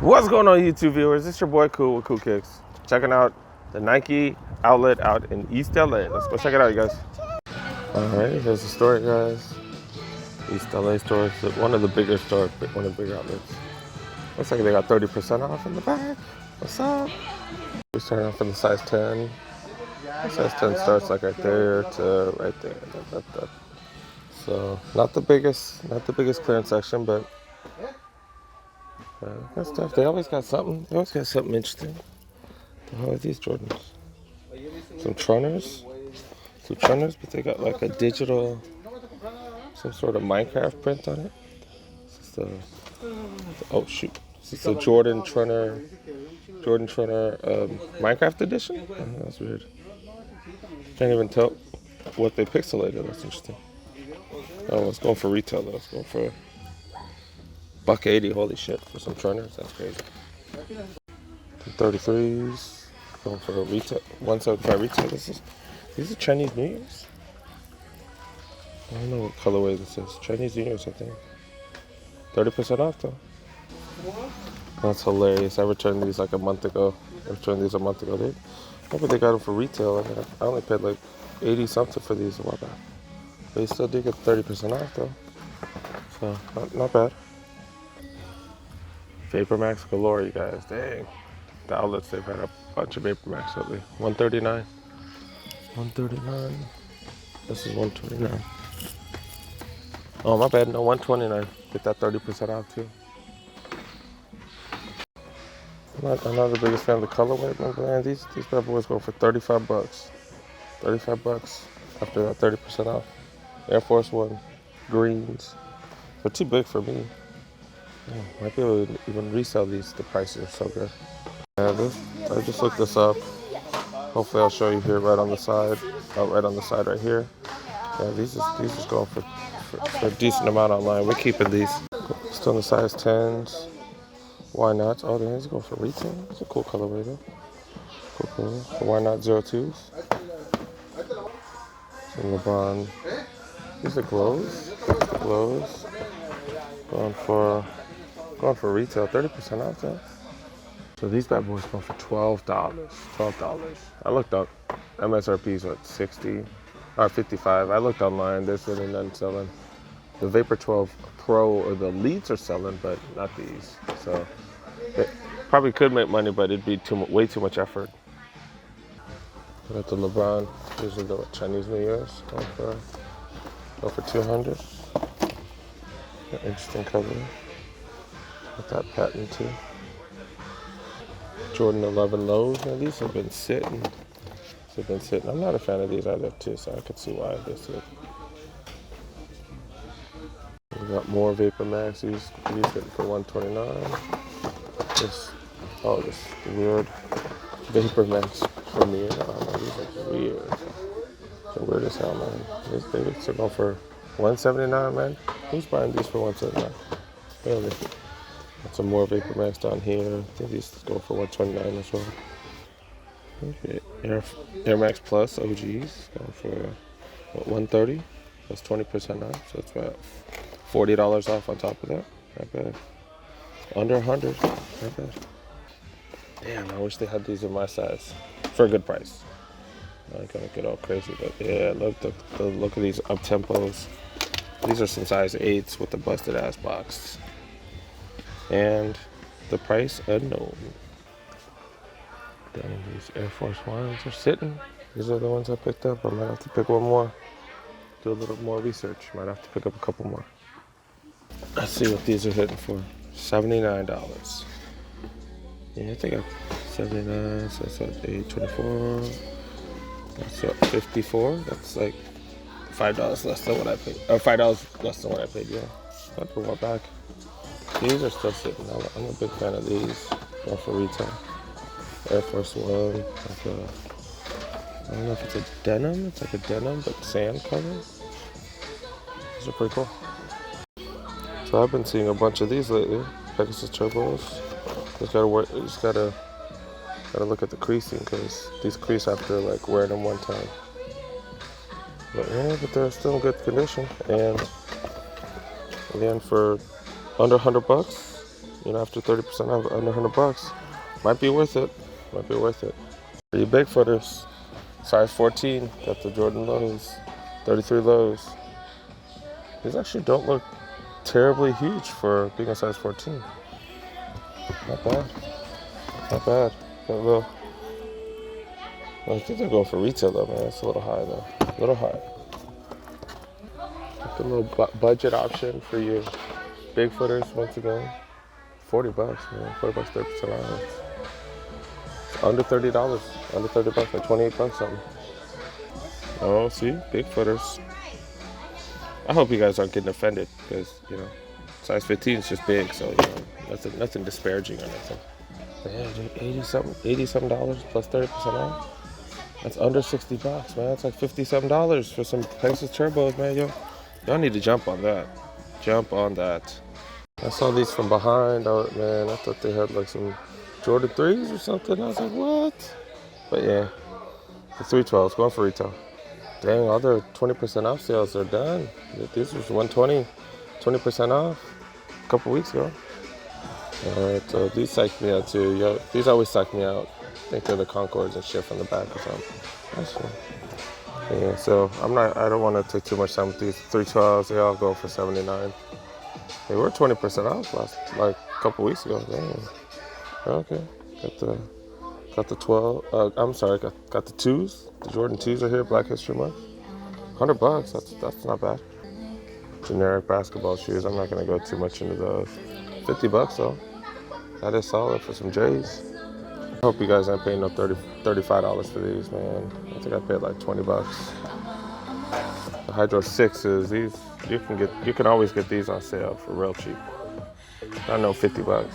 What's going on, YouTube viewers? It's your boy Cool with Cool Kicks. Checking out the Nike outlet out in East LA. Let's go check it out, you guys. Alright, here's the store, guys. East LA store. It's one of the bigger stores, one of the bigger outlets. Looks like they got 30% off in the back. What's up? We're starting off in the size 10. The size 10 starts like right there to right there. So not the biggest clearance section, but good stuff. They always got something. They always got something interesting. The hell are these Jordans? Some Trunners, but they got like a digital, some sort of Minecraft print on it. Oh shoot! This is the Jordan Trunner Minecraft edition. Oh, that's weird. Can't even tell what they pixelated. That's interesting. Oh, it's going for retail though. It's going for $180. Holy shit! For some Trunners, that's crazy. 33s going for a retail, 175 retail. These are Chinese New Year's. I don't know what colorway this is. Chinese New Year's, I think. 30% off though. That's hilarious. I returned these like a month ago. Maybe they got them for retail. I mean, I only paid like 80 something for these a while back. But you still do get 30% off though. So not bad. Vapormax galore, you guys. Dang. The outlets, they've had a bunch of Vapormax lately. 139. 139. This is 129. Oh, my bad. No, 129. Get that 30% off too. I'm not the biggest fan of the colorway, but man, these bad boys go for $35. $35 after that 30% off. Air Force One greens. They're too big for me. Yeah, might be able to even resell these. The prices are so good. Yeah, I just looked this up. Hopefully I'll show you here right on the side. Right on the side right here. Yeah, these is going for a decent amount online. We're keeping these. Still in the size 10s. Why not? Oh, these go for retail. It's a cool colorway though. Cool color. So why not 02s? Some LeBron. These are glows. Going for retail. 30% off though. So these bad boys going for $12. $12. I looked up. MSRP is what, 60 or 55. I looked online. There's really none selling. The Vapor 12 Pro or the Elites are selling, but not these. So they probably could make money, but it'd be way too much effort. Got the LeBron. These are the Chinese New Year's. Go for 200. Interesting color. With that patent too. Jordan 11 lows. Now these have been sitting. I'm not a fan of these either too, so I could see why they sit. We got more Vapormax. These getting for 129. This weird Vapormax Premier. These are weird. They're weird as hell, man. These babies are going for 179, man. Who's buying these for 179? Really? Got some more Vapormax down here. I think these go for 129 as well. Okay. Air Max Plus OGs going for what, 130. That's 20% off. So it's about $40 off on top of that. Not bad. Under 100. Not bad. Damn, I wish they had these in my size for a good price. I'm not gonna get all crazy, but yeah, look at these up tempos. These are some size 8s with the busted ass box. And the price unknown. Dang, these Air Force Ones are sitting. These are the ones I picked up. I might have to pick one more. Do a little more research. Might have to pick up a couple more. Let's see what these are hitting for. $79. Yeah, I think I'm 79. So that's what, 824. That's what, 54. That's like $5 less than what I paid. Or $5 less than what I paid. Yeah, I put more back. These are still sitting. I'm a big fan of these. Going for retail. Air Force One. I don't know if it's a denim. It's like a denim, but sand color. These are pretty cool. So I've been seeing a bunch of these lately. Pegasus Turbos. Just gotta look at the creasing because these crease after like wearing them one time. But yeah, they're still in good condition. And again, for under $100, you know, after 30% off, under $100. Might be worth it. Might be worth it. For you big footers, size 14, got the Jordan lows, 33 lows. These actually don't look terribly huge for being a size 14. Not bad. Not bad. Got a little, I think they're going for retail though, man. It's a little high though. A little high. Like a little budget option for you big footers once again. $40, man. $40, 30% off. It's under $30. Under $30, like $28 something. Oh, see? Big footers. I hope you guys aren't getting offended because, you know, size 15 is just big, so, you know, nothing disparaging or anything. But yeah, $80 plus 30% off. That's under $60, man. That's like $57 for some Pegasus turbos, man. Y'all need to jump on that. Jump on that. I saw these from behind. Man, I thought they had like some Jordan 3s or something. I was like, what? But yeah, the 312s going for retail. Dang, all their 20% off sales are done. This was 120, 20% off a couple weeks ago. Alright, so these psych me out too. Yo, these always psych me out. I think they're the Concords and shit from the back or something. That's cool. Yeah, so I don't want to take too much time with these 312s. They all go for $79. They were 20% off like a couple weeks ago. Damn. Okay. Got the 12. I'm sorry. Got the 2s. The Jordan 2s are here. Black History Month. $100. That's not bad. Generic basketball shoes. I'm not gonna go too much into those. $50 though. That is solid for some J's. I hope you guys aren't paying no $35 for these, man. I think I paid like $20. The Hydro 6s. These you can always get these on sale for real cheap. I know $50.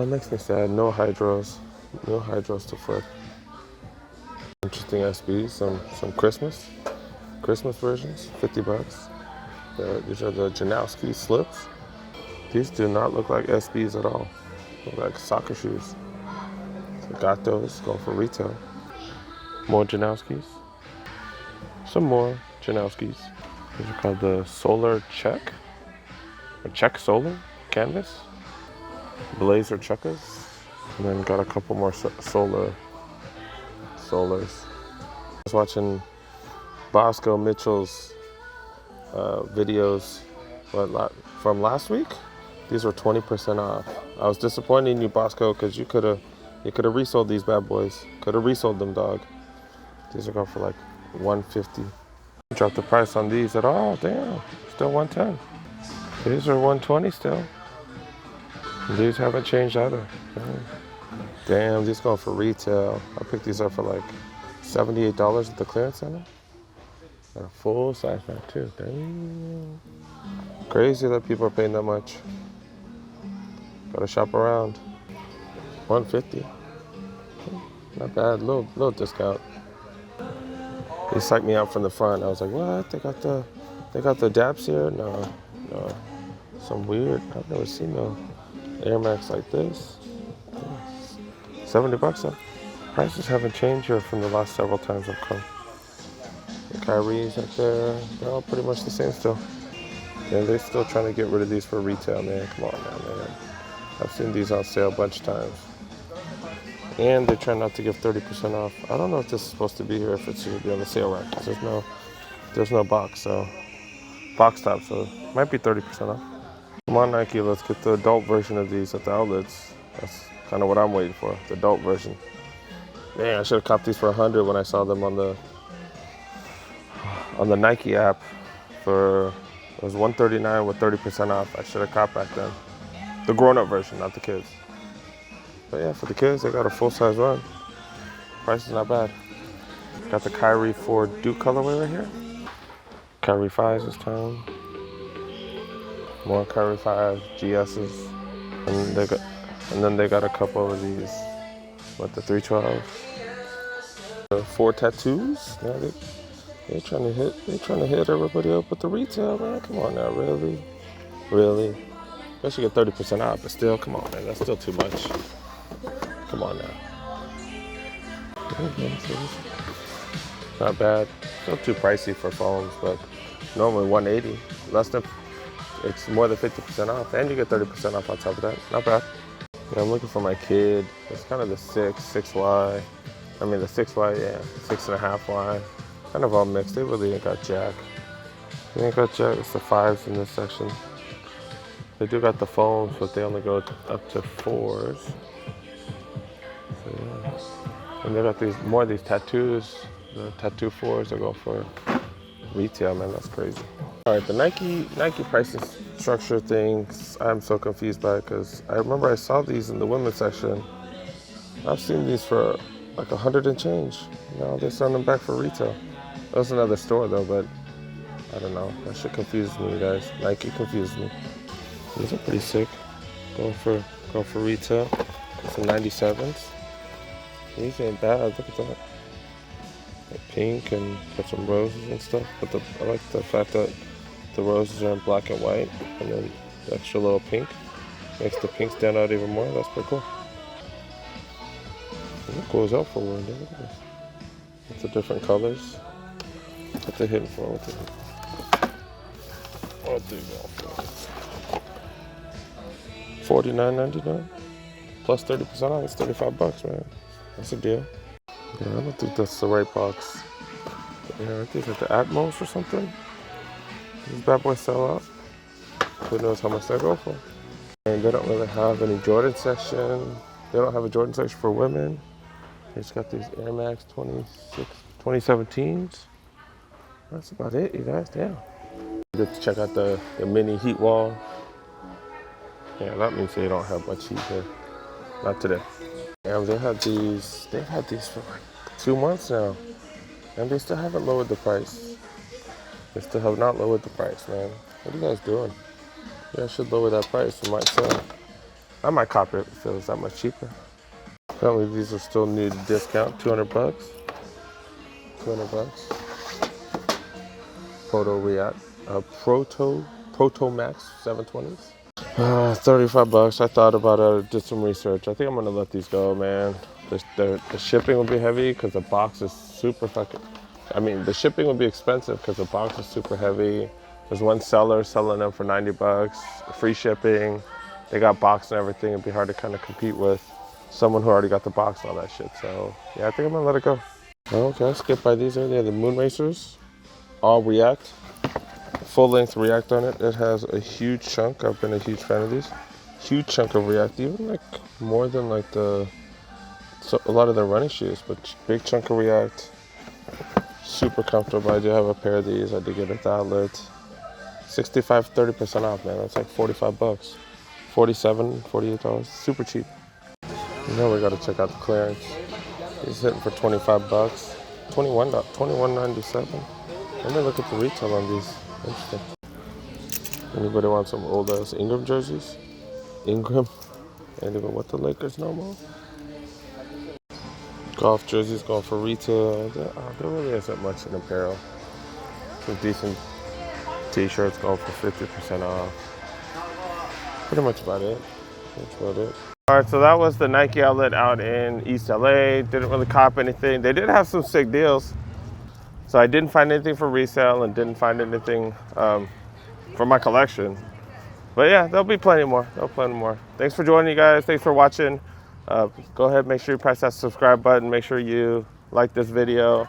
Makes me sad. No hydros to flip. Interesting SBs. Some Christmas versions. $50. These are the Janowski slips. These do not look like SBs at all. Look like soccer shoes. So got those. Going for retail. More Janowskis. Some more Janowskis. These are called the Solar Check. Or Check Solar Canvas. Blazer Checkers. And then got a couple more solars. I was watching Bosco Mitchell's videos from last week. These were 20% off. I was disappointed in you, Bosco, because you could have resold these bad boys. Could have resold them, dog. These are going for like $150. Dropped the price on these at all. Damn, still $110. These are $120 still. These haven't changed either. Damn, these going for retail. I picked these up for like $78 at the clearance center. Got a full size pack too. Damn. Crazy that people are paying that much. Gotta shop around. $150. Not bad. Little discount. They psyched me out from the front. I was like, what? They got the daps here? No. Some weird. I've never seen no Air Max like this. $70 though. Prices haven't changed here from the last several times I've come. The Kyrie's up there. They're all pretty much the same still. And they're still trying to get rid of these for retail, man. Come on now, man. I've seen these on sale a bunch of times. And they're trying not to give 30% off. I don't know if this is supposed to be here, if it's going to be on the sale rack. There's no box top, so it might be 30% off. Come on, Nike, let's get the adult version of these at the outlets. That's kind of what I'm waiting for, the adult version. Man, I should have copped these for $100 when I saw them on the Nike app for, it was $139 with 30% off. I should have copped back then. The grown-up version, not the kids. But yeah, for the kids, they got a full-size run. Price is not bad. Got the Kyrie 4 Duke colorway right here. Kyrie 5s this time. More Kyrie 5 GSs. And then they got a couple of these, the 312s. The 4 tattoos. Yeah, they're trying to hit everybody up with the retail, man. Come on now, really. They should get 30% off, but still, come on, man. That's still too much. Come on now. Not bad. Still too pricey for phones, but normally $180. it's more than 50% off, and you get 30% off on top of that. Not bad. Yeah, I'm looking for my kid. It's kind of the 6Y. I mean the 6Y, yeah, 6.5Y. Kind of all mixed. They really ain't got jack. They ain't got jack. It's the 5s in this section. They do got the phones, but they only go up to 4s. So yeah. And they got more of these tattoos. The tattoo 4s they go for retail, man. That's crazy. All right, the Nike pricing structure things, I'm so confused by because I remember I saw these in the women's section. I've seen these for like 100 and change. Now they're selling them back for retail. That was another store though, but I don't know. That shit confuses me, guys. Nike confused me. These are pretty sick. Going for retail. Some 97s. These ain't bad. Look at that. Like pink and got some roses and stuff. But I like the fact that the roses are in black and white, and then the extra little pink makes the pink stand out even more. That's pretty cool. It goes out for one. Look at this. It's the different colors. What they hitting for? What they going for? $49.99 plus 30% off. It's $35, man. That's a deal. Yeah, I don't think that's the right box. Yeah, I think it's the Atmos or something. These bad boys sell out. Who knows how much they go for? And they don't really have any Jordan section. They don't have a Jordan section for women. They just got these Air Max 2017s. That's about it, you guys. Damn. Good to check out the mini heat wall. Yeah, that means they don't have much heat here. Not today. Yeah, they've had these for like 2 months now. And they still haven't lowered the price. They still have not lowered the price, man. What are you guys doing? You guys should lower that price. It might sell. I might cop it if it was that much cheaper. Apparently these are still new to discount. $200. $200. Vapormax 720s. $35. I thought about it. Did some research. I think I'm gonna let these go, man. The shipping will be heavy because the box is super fucking. I mean, the shipping will be expensive because the box is super heavy. There's one seller selling them for $90, free shipping. They got box and everything. It'd be hard to kind of compete with someone who already got the box and all that shit. So yeah, I think I'm gonna let it go. Okay, I skipped by these earlier. The Moon Racers, all React, full length React on it. It has a huge chunk. I've been a huge fan of these. Huge chunk of React, even like more than like a lot of the running shoes, but big chunk of React. Super comfortable. I do have a pair of these. I did get it at the outlet. 30% off, man. That's like $45. $47, $48. Super cheap. Now we gotta check out the clearance. It's hitting for $25. $21.97. Let me look at the retail on these. Interesting. Anybody want some old ass Ingram jerseys? Ingram? Ain't even with the Lakers no more. Golf jerseys going for retail. There really isn't much in apparel. Some decent t-shirts going for 50% off. Pretty much about it. That's about it. All right, so that was the Nike outlet out in East LA. Didn't really cop anything. They did have some sick deals. So I didn't find anything for resale and didn't find anything for my collection. But yeah, there'll be plenty more. Thanks for joining, you guys. Thanks for watching. Go ahead, make sure you press that subscribe button. Make sure you like this video.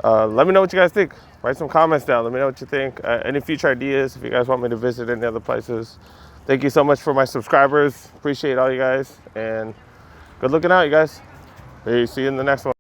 Let me know what you guys think. Write some comments down. Let me know what you think. Any future ideas, if you guys want me to visit any other places. Thank you so much for my subscribers. Appreciate all you guys. And good looking out, you guys. See you in the next one.